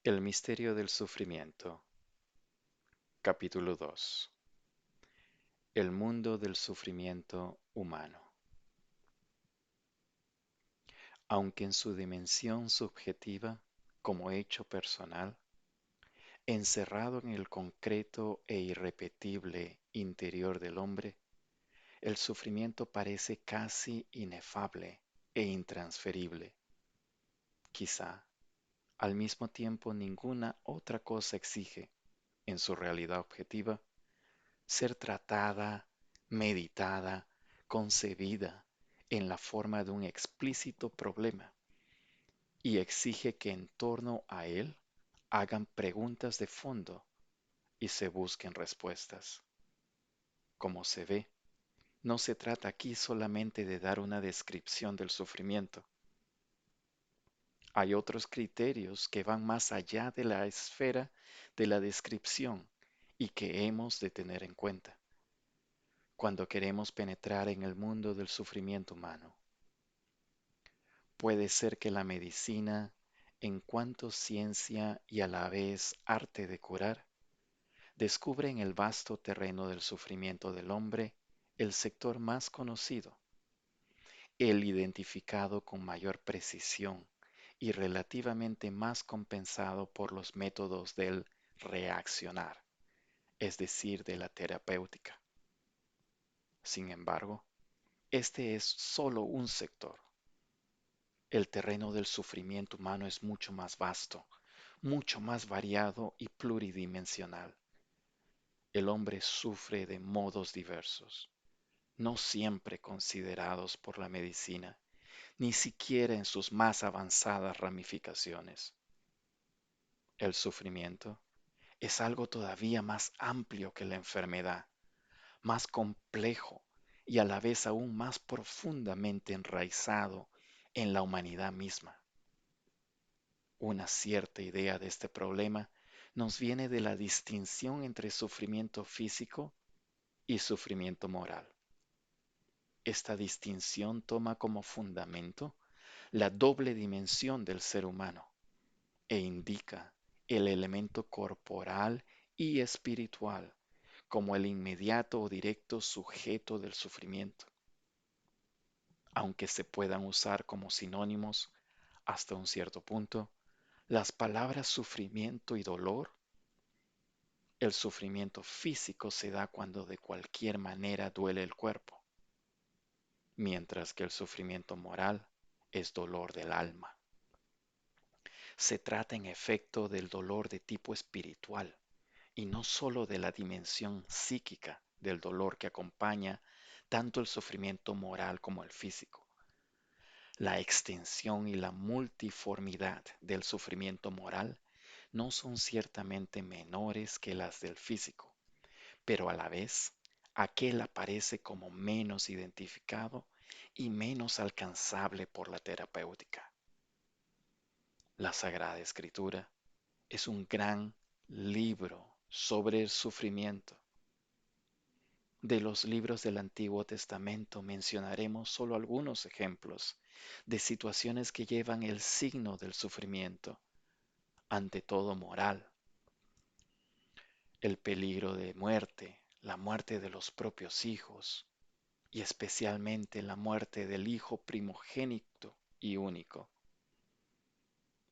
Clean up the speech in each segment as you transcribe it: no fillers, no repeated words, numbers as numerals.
El misterio del sufrimiento. Capítulo 2. El mundo del sufrimiento humano. Aunque en su dimensión subjetiva, como hecho personal, encerrado en el concreto e irrepetible interior del hombre, el sufrimiento parece casi inefable e intransferible. Quizá, al mismo tiempo, ninguna otra cosa exige, en su realidad objetiva, ser tratada, meditada, concebida en la forma de un explícito problema y exige que en torno a él hagan preguntas de fondo y se busquen respuestas. Como se ve, no se trata aquí solamente de dar una descripción del sufrimiento. Hay otros criterios que van más allá de la esfera de la descripción y que hemos de tener en cuenta cuando queremos penetrar en el mundo del sufrimiento humano. Puede ser que la medicina, en cuanto ciencia y a la vez arte de curar, descubre en el vasto terreno del sufrimiento del hombre el sector más conocido, el identificado con mayor precisión y relativamente más compensado por los métodos del reaccionar, es decir, de la terapéutica. Sin embargo, este es solo un sector. El terreno del sufrimiento humano es mucho más vasto, mucho más variado y pluridimensional. El hombre sufre de modos diversos, no siempre considerados por la medicina, ni siquiera en sus más avanzadas ramificaciones. El sufrimiento es algo todavía más amplio que la enfermedad, más complejo y a la vez aún más profundamente enraizado en la humanidad misma. Una cierta idea de este problema nos viene de la distinción entre sufrimiento físico y sufrimiento moral. Esta distinción toma como fundamento la doble dimensión del ser humano e indica el elemento corporal y espiritual como el inmediato o directo sujeto del sufrimiento, aunque se puedan usar como sinónimos hasta un cierto punto. Las palabras sufrimiento y dolor. El sufrimiento físico se da cuando de cualquier manera duele el cuerpo, mientras que el sufrimiento moral es dolor del alma. Se trata en efecto del dolor de tipo espiritual y no sólo de la dimensión psíquica del dolor que acompaña tanto el sufrimiento moral como el físico. La extensión y la multiformidad del sufrimiento moral no son ciertamente menores que las del físico, pero a la vez aquel aparece como menos identificado y menos alcanzable por la terapéutica. La Sagrada Escritura es un gran libro sobre el sufrimiento. De los libros del Antiguo Testamento mencionaremos solo algunos ejemplos de situaciones que llevan el signo del sufrimiento, ante todo moral, el peligro de muerte, la muerte de los propios hijos y especialmente la muerte del hijo primogénito y único.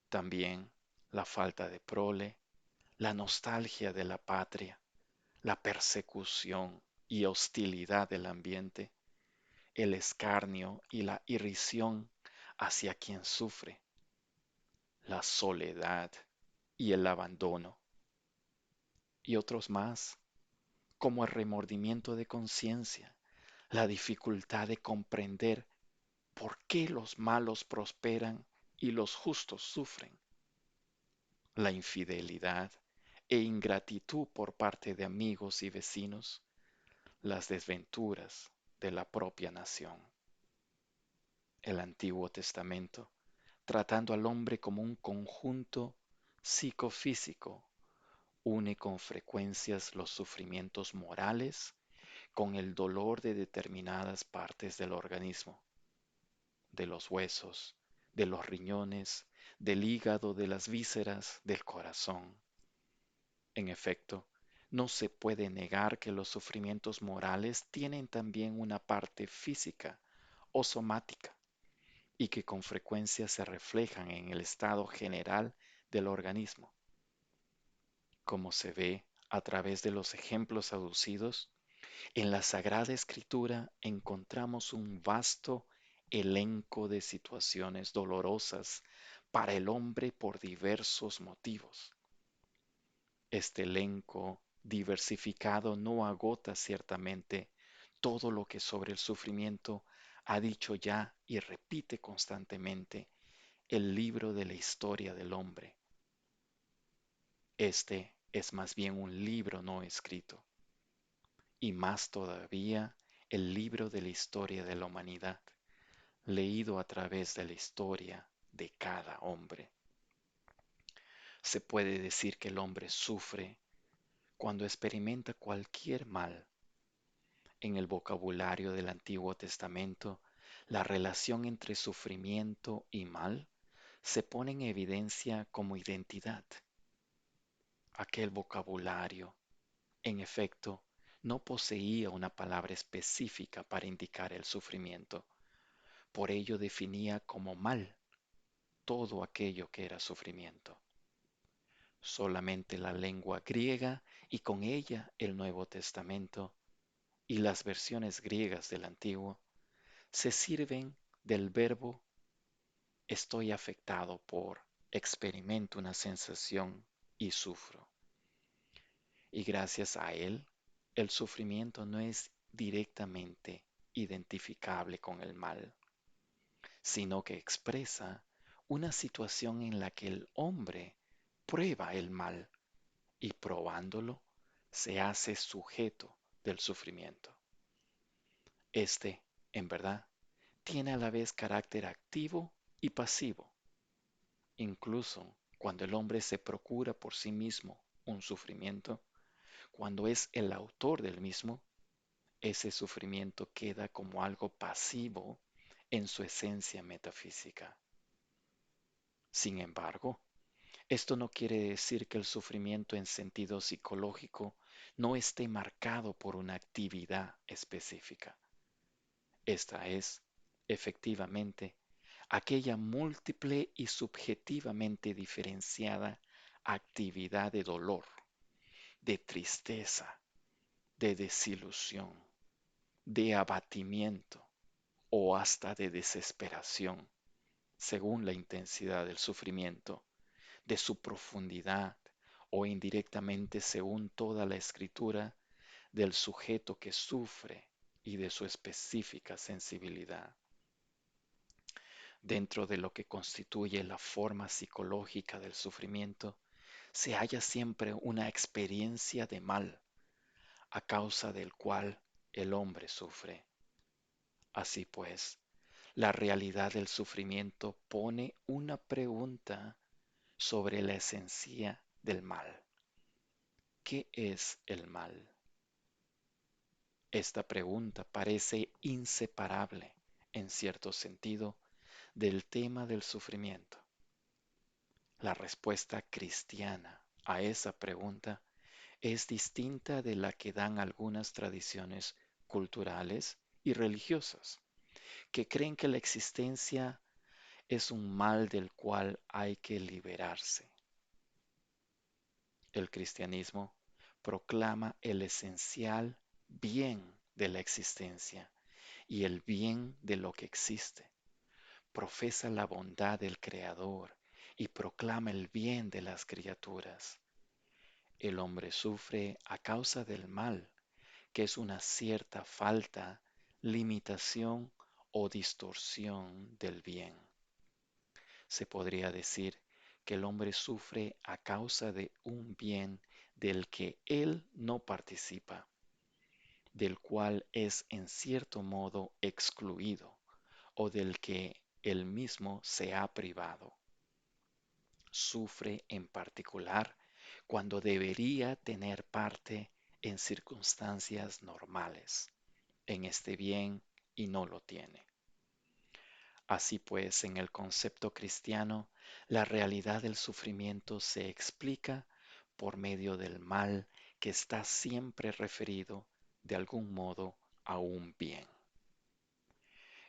También la falta de prole, la nostalgia de la patria, la persecución y hostilidad del ambiente, el escarnio y la irrisión hacia quien sufre, la soledad y el abandono, y otros más, como el remordimiento de conciencia, la dificultad de comprender por qué los malos prosperan y los justos sufren, la infidelidad e ingratitud por parte de amigos y vecinos, las desventuras de la propia nación. El Antiguo Testamento, tratando al hombre como un conjunto psicofísico, une con frecuencias los sufrimientos morales con el dolor de determinadas partes del organismo, de los huesos, de los riñones, del hígado, de las vísceras, del corazón. En efecto, no se puede negar que los sufrimientos morales tienen también una parte física o somática y que con frecuencia se reflejan en el estado general del organismo. Como se ve a través de los ejemplos aducidos, en la Sagrada Escritura encontramos un vasto elenco de situaciones dolorosas para el hombre por diversos motivos. Este elenco diversificado no agota ciertamente todo lo que sobre el sufrimiento ha dicho ya y repite constantemente el libro de la historia del hombre. Este es más bien un libro no escrito, y más todavía el libro de la historia de la humanidad, leído a través de la historia de cada hombre. Se puede decir que el hombre sufre cuando experimenta cualquier mal. En el vocabulario del Antiguo Testamento, la relación entre sufrimiento y mal se pone en evidencia como identidad. Aquel vocabulario, en efecto, no poseía una palabra específica para indicar el sufrimiento. Por ello definía como mal todo aquello que era sufrimiento. Solamente la lengua griega y con ella el Nuevo Testamento y las versiones griegas del Antiguo se sirven del verbo estoy afectado por, experimento una sensación y sufro. Y gracias a él, el sufrimiento no es directamente identificable con el mal, sino que expresa una situación en la que el hombre prueba el mal y probándolo se hace sujeto del sufrimiento. Este, en verdad, tiene a la vez carácter activo y pasivo. Incluso cuando el hombre se procura por sí mismo un sufrimiento, cuando es el autor del mismo, ese sufrimiento queda como algo pasivo en su esencia metafísica. Sin embargo, esto no quiere decir que el sufrimiento en sentido psicológico no esté marcado por una actividad específica. Esta es, efectivamente, aquella múltiple y subjetivamente diferenciada actividad de dolor, de tristeza, de desilusión, de abatimiento o hasta de desesperación, según la intensidad del sufrimiento, de su profundidad o indirectamente según toda la escritura del sujeto que sufre y de su específica sensibilidad. Dentro de lo que constituye la forma psicológica del sufrimiento, se halla siempre una experiencia de mal, a causa del cual el hombre sufre. Así pues, la realidad del sufrimiento pone una pregunta sobre la esencia del mal. ¿Qué es el mal? Esta pregunta parece inseparable, en cierto sentido, del tema del sufrimiento. La respuesta cristiana a esa pregunta es distinta de la que dan algunas tradiciones culturales y religiosas, que creen que la existencia es un mal del cual hay que liberarse. El cristianismo proclama el esencial bien de la existencia y el bien de lo que existe. Profesa la bondad del Creador y proclama el bien de las criaturas. El hombre sufre a causa del mal, que es una cierta falta, limitación o distorsión del bien. Se podría decir que el hombre sufre a causa de un bien del que él no participa, del cual es en cierto modo excluido o del que él mismo se ha privado. Sufre en particular cuando debería tener parte en circunstancias normales, en este bien y no lo tiene. Así pues, en el concepto cristiano, la realidad del sufrimiento se explica por medio del mal que está siempre referido, de algún modo, a un bien.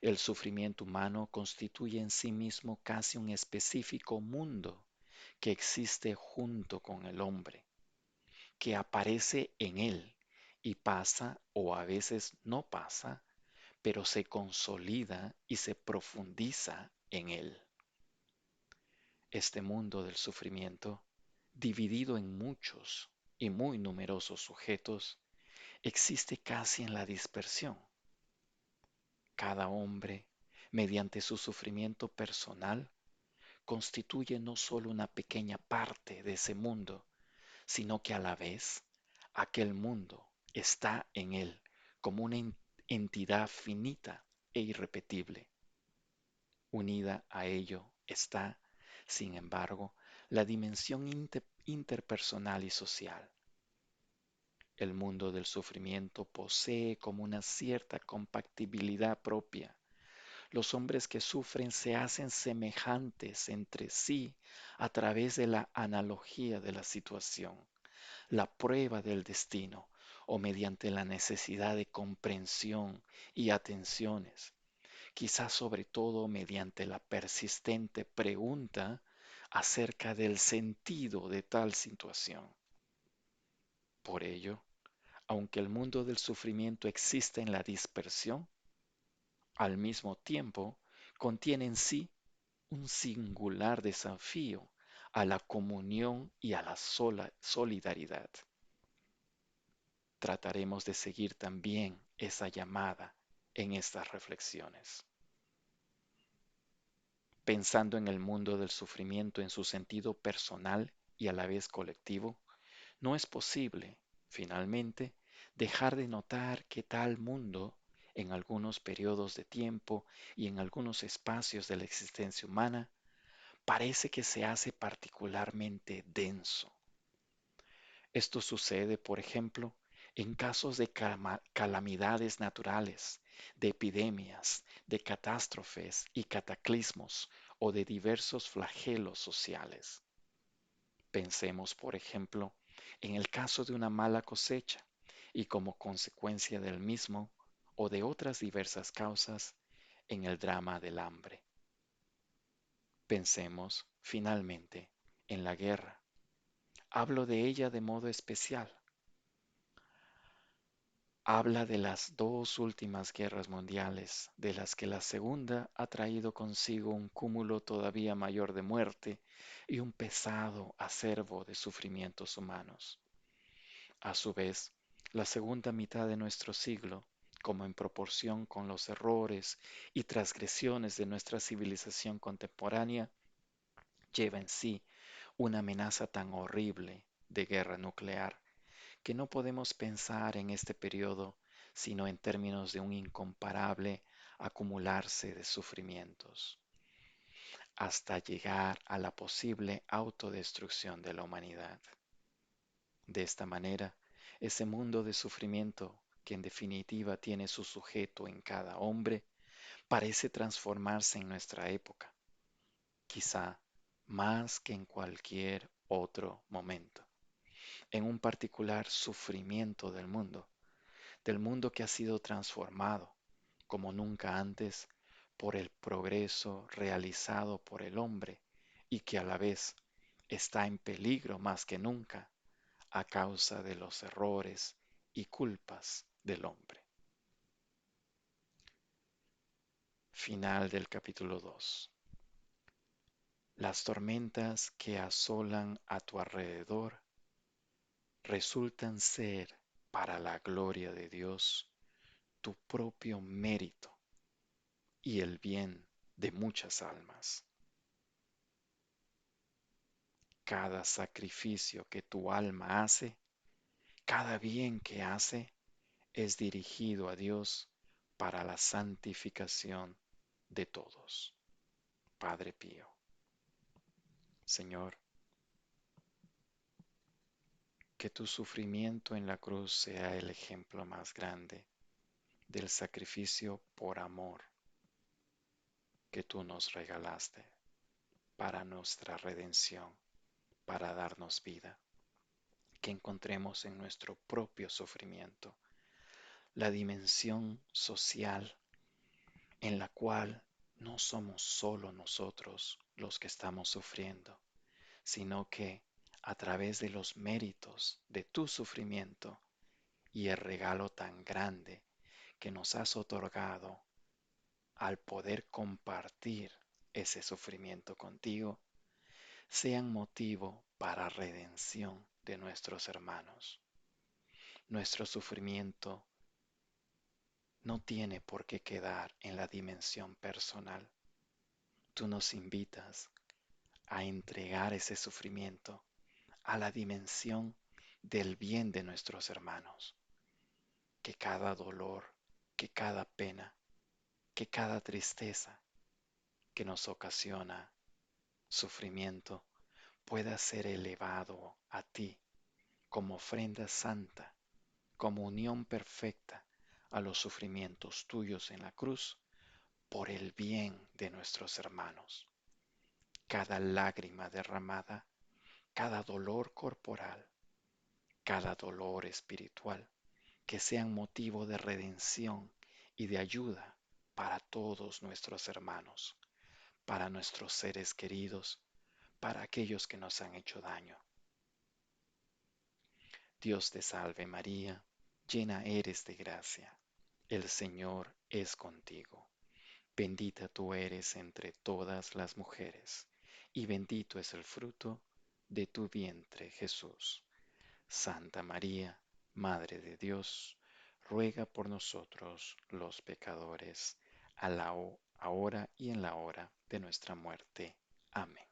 El sufrimiento humano constituye en sí mismo casi un específico mundo que existe junto con el hombre, que aparece en él y pasa o a veces no pasa, pero se consolida y se profundiza en él. Este mundo del sufrimiento, dividido en muchos y muy numerosos sujetos, existe casi en la dispersión. Cada hombre, mediante su sufrimiento personal, constituye no solo una pequeña parte de ese mundo, sino que a la vez aquel mundo está en él como una entidad finita e irrepetible. Unida a ello está, sin embargo, la dimensión interpersonal y social. El mundo del sufrimiento posee como una cierta compatibilidad propia. Los hombres que sufren se hacen semejantes entre sí a través de la analogía de la situación, la prueba del destino o mediante la necesidad de comprensión y atenciones, quizás sobre todo mediante la persistente pregunta acerca del sentido de tal situación. Por ello, aunque el mundo del sufrimiento existe en la dispersión, al mismo tiempo contiene en sí un singular desafío a la comunión y a la solidaridad. Trataremos de seguir también esa llamada en estas reflexiones. Pensando en el mundo del sufrimiento en su sentido personal y a la vez colectivo, no es posible, finalmente, dejar de notar que tal mundo, en algunos periodos de tiempo y en algunos espacios de la existencia humana, parece que se hace particularmente denso. Esto sucede, por ejemplo, en casos de calamidades naturales, de epidemias, de catástrofes y cataclismos o de diversos flagelos sociales. Pensemos, por ejemplo, en el caso de una mala cosecha y como consecuencia del mismo o de otras diversas causas, en el drama del hambre. Pensemos, finalmente, en la guerra. Hablo de ella de modo especial. Habla de las dos últimas guerras mundiales, de las que la segunda ha traído consigo un cúmulo todavía mayor de muerte y un pesado acervo de sufrimientos humanos. A su vez, la segunda mitad de nuestro siglo, como en proporción con los errores y transgresiones de nuestra civilización contemporánea, lleva en sí una amenaza tan horrible de guerra nuclear que no podemos pensar en este periodo sino en términos de un incomparable acumularse de sufrimientos, hasta llegar a la posible autodestrucción de la humanidad. De esta manera, ese mundo de sufrimiento, que en definitiva tiene su sujeto en cada hombre, parece transformarse en nuestra época, quizá más que en cualquier otro momento, en un particular sufrimiento del mundo que ha sido transformado como nunca antes por el progreso realizado por el hombre y que a la vez está en peligro más que nunca a causa de los errores y culpas del hombre. Final del capítulo 2. Las tormentas que asolan a tu alrededor resultan ser, para la gloria de Dios, tu propio mérito y el bien de muchas almas. Cada sacrificio que tu alma hace, cada bien que hace, es dirigido a Dios para la santificación de todos. Padre Pío. Señor, que tu sufrimiento en la cruz sea el ejemplo más grande del sacrificio por amor. que tú nos regalaste para nuestra redención, para darnos vida, que encontremos en nuestro propio sufrimiento la dimensión social en la cual no somos solo nosotros los que estamos sufriendo, sino que a través de los méritos de tu sufrimiento y el regalo tan grande que nos has otorgado al poder compartir ese sufrimiento contigo, sean motivo para redención de nuestros hermanos. Nuestro sufrimiento no tiene por qué quedar en la dimensión personal. Tú nos invitas a entregar ese sufrimiento a la dimensión del bien de nuestros hermanos, que cada dolor, que cada pena, que cada tristeza que nos ocasiona sufrimiento pueda ser elevado a ti como ofrenda santa, como unión perfecta a los sufrimientos tuyos en la cruz por el bien de nuestros hermanos. Cada lágrima derramada, cada dolor corporal, cada dolor espiritual, que sean motivo de redención y de ayuda para todos nuestros hermanos, para nuestros seres queridos, para aquellos que nos han hecho daño. Dios te salve María, llena eres de gracia, el Señor es contigo. Bendita tú eres entre todas las mujeres, y bendito es el fruto de tu vientre, Jesús. Santa María, Madre de Dios, ruega por nosotros los pecadores, ahora y en la hora de nuestra muerte. Amén.